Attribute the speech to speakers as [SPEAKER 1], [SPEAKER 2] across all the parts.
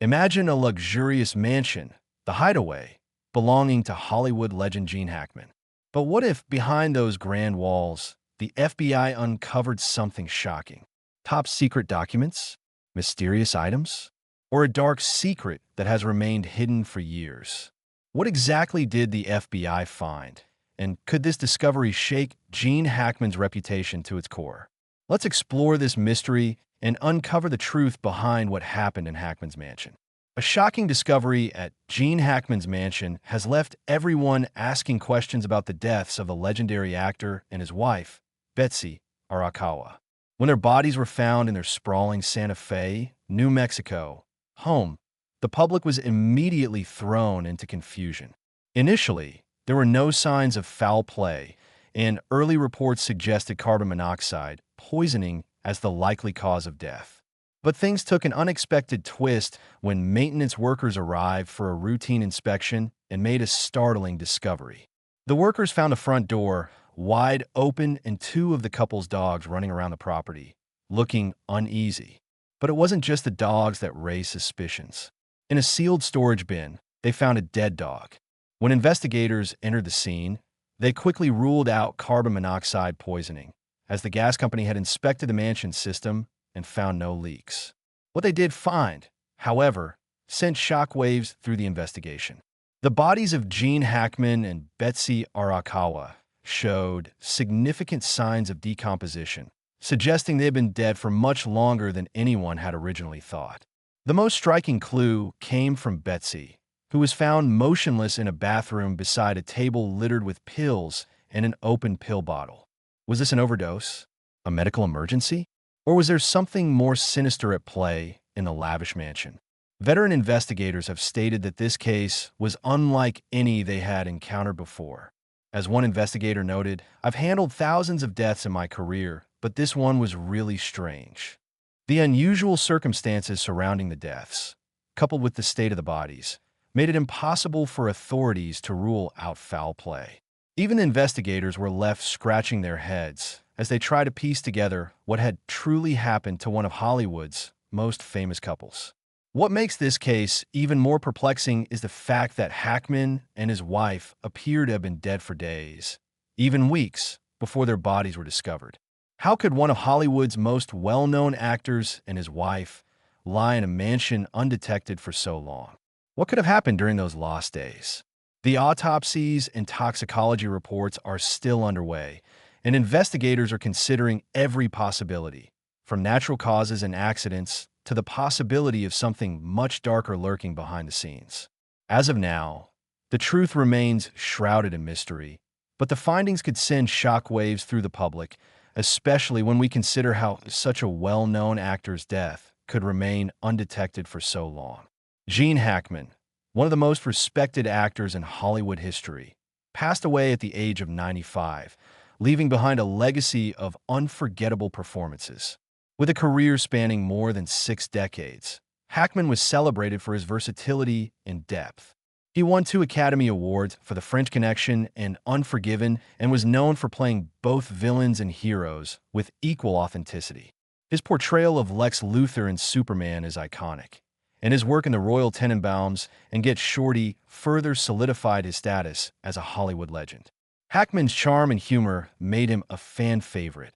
[SPEAKER 1] Imagine a luxurious mansion, the Hideaway, belonging to Hollywood legend Gene Hackman. But what if, behind those grand walls, the FBI uncovered something shocking? Top secret documents? Mysterious items? Or a dark secret that has remained hidden for years? What exactly did the FBI find? And could this discovery shake Gene Hackman's reputation to its core? Let's explore this mystery and uncover the truth behind what happened in Hackman's mansion. A shocking discovery at Gene Hackman's mansion has left everyone asking questions about the deaths of the legendary actor and his wife, Betsy Arakawa. When their bodies were found in their sprawling Santa Fe, New Mexico home, the public was immediately thrown into confusion. Initially, there were no signs of foul play, and early reports suggested carbon monoxide poisoning as the likely cause of death. But things took an unexpected twist when maintenance workers arrived for a routine inspection and made a startling discovery. The workers found the front door wide open and two of the couple's dogs running around the property, looking uneasy. But it wasn't just the dogs that raised suspicions. In a sealed storage bin, they found a dead dog. When investigators entered the scene, they quickly ruled out carbon monoxide poisoning, as the gas company had inspected the mansion system and found no leaks. What they did find, however, sent shockwaves through the investigation. The bodies of Gene Hackman and Betsy Arakawa showed significant signs of decomposition, suggesting they had been dead for much longer than anyone had originally thought. The most striking clue came from Betsy, who was found motionless in a bathroom beside a table littered with pills and an open pill bottle. Was this an overdose? A medical emergency? Or was there something more sinister at play in the lavish mansion? Veteran investigators have stated that this case was unlike any they had encountered before. As one investigator noted, "I've handled thousands of deaths in my career, but this one was really strange." The unusual circumstances surrounding the deaths, coupled with the state of the bodies, made it impossible for authorities to rule out foul play. Even investigators were left scratching their heads as they tried to piece together what had truly happened to one of Hollywood's most famous couples. What makes this case even more perplexing is the fact that Hackman and his wife appear to have been dead for days, even weeks, before their bodies were discovered. How could one of Hollywood's most well-known actors and his wife lie in a mansion undetected for so long? What could have happened during those lost days? The autopsies and toxicology reports are still underway, and investigators are considering every possibility, from natural causes and accidents to the possibility of something much darker lurking behind the scenes. As of now, the truth remains shrouded in mystery, but the findings could send shockwaves through the public, especially when we consider how such a well-known actor's death could remain undetected for so long. Gene Hackman, one of the most respected actors in Hollywood history, passed away at the age of 95, leaving behind a legacy of unforgettable performances. With a career spanning more than 6 decades, Hackman was celebrated for his versatility and depth. He won 2 Academy Awards for The French Connection and Unforgiven and was known for playing both villains and heroes with equal authenticity. His portrayal of Lex Luthor in Superman is iconic, and his work in The Royal Tenenbaums and Get Shorty further solidified his status as a Hollywood legend. Hackman's charm and humor made him a fan favorite,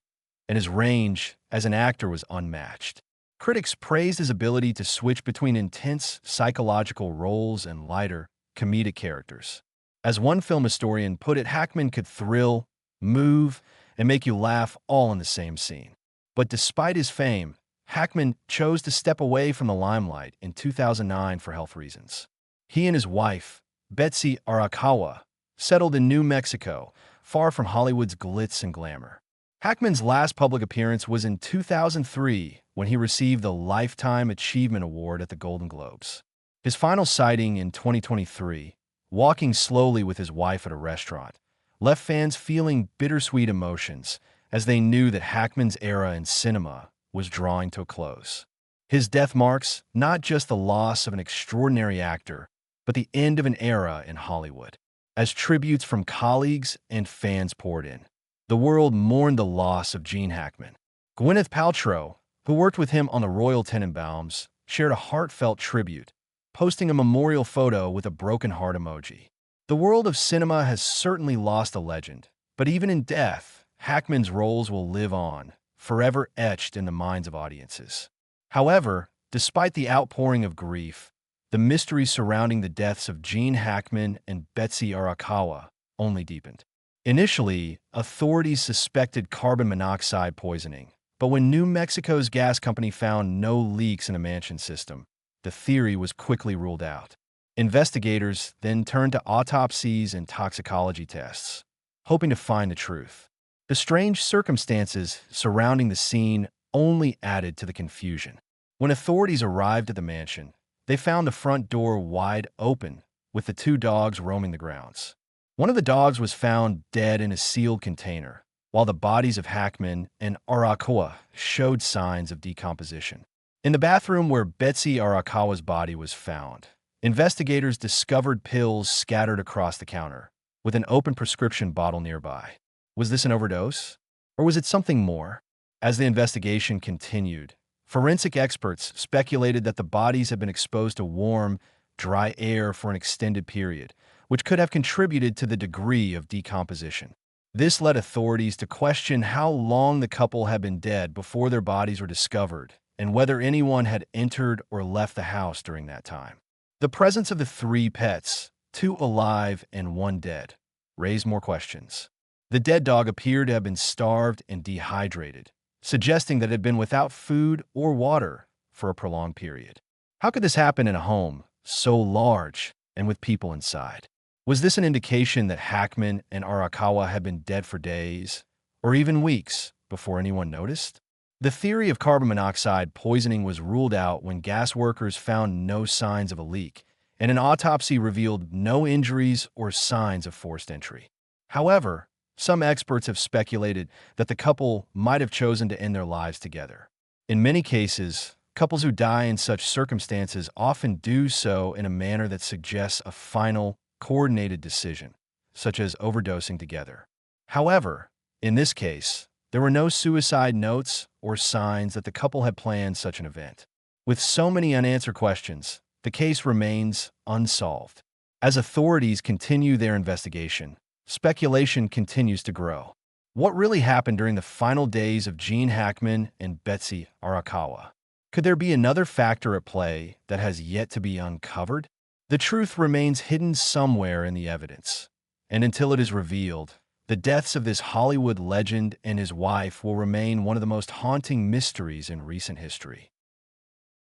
[SPEAKER 1] and his range as an actor was unmatched. Critics praised his ability to switch between intense psychological roles and lighter, comedic characters. As one film historian put it, Hackman could thrill, move, and make you laugh all in the same scene. But despite his fame, Hackman chose to step away from the limelight in 2009 for health reasons. He and his wife, Betsy Arakawa, settled in New Mexico, far from Hollywood's glitz and glamour. Hackman's last public appearance was in 2003 when he received the Lifetime Achievement Award at the Golden Globes. His final sighting in 2023, walking slowly with his wife at a restaurant, left fans feeling bittersweet emotions as they knew that Hackman's era in cinema was drawing to a close. His death marks not just the loss of an extraordinary actor, but the end of an era in Hollywood. As tributes from colleagues and fans poured in, the world mourned the loss of Gene Hackman. Gwyneth Paltrow, who worked with him on The Royal Tenenbaums, shared a heartfelt tribute, posting a memorial photo with a broken heart emoji. The world of cinema has certainly lost a legend, but even in death, Hackman's roles will live on, forever etched in the minds of audiences. However, despite the outpouring of grief, the mystery surrounding the deaths of Gene Hackman and Betsy Arakawa only deepened. Initially, authorities suspected carbon monoxide poisoning, but when New Mexico's gas company found no leaks in the mansion system, the theory was quickly ruled out. Investigators then turned to autopsies and toxicology tests, hoping to find the truth. The strange circumstances surrounding the scene only added to the confusion. When authorities arrived at the mansion, they found the front door wide open, with the two dogs roaming the grounds. One of the dogs was found dead in a sealed container, while the bodies of Hackman and Arakawa showed signs of decomposition. In the bathroom where Betsy Arakawa's body was found, investigators discovered pills scattered across the counter, with an open prescription bottle nearby. Was this an overdose? Or was it something more? As the investigation continued, forensic experts speculated that the bodies had been exposed to warm, dry air for an extended period, which could have contributed to the degree of decomposition. This led authorities to question how long the couple had been dead before their bodies were discovered, and whether anyone had entered or left the house during that time. The presence of the three pets, two alive and one dead, raised more questions. The dead dog appeared to have been starved and dehydrated, suggesting that it had been without food or water for a prolonged period. How could this happen in a home so large and with people inside? Was this an indication that Hackman and Arakawa had been dead for days, or even weeks, before anyone noticed? The theory of carbon monoxide poisoning was ruled out when gas workers found no signs of a leak, and an autopsy revealed no injuries or signs of forced entry. However, some experts have speculated that the couple might have chosen to end their lives together. In many cases, couples who die in such circumstances often do so in a manner that suggests a final, coordinated decision, such as overdosing together. However, in this case, there were no suicide notes or signs that the couple had planned such an event. With so many unanswered questions, the case remains unsolved. As authorities continue their investigation, speculation continues to grow. What really happened during the final days of Gene Hackman and Betsy Arakawa? Could there be another factor at play that has yet to be uncovered? The truth remains hidden somewhere in the evidence, and until it is revealed, the deaths of this Hollywood legend and his wife will remain one of the most haunting mysteries in recent history.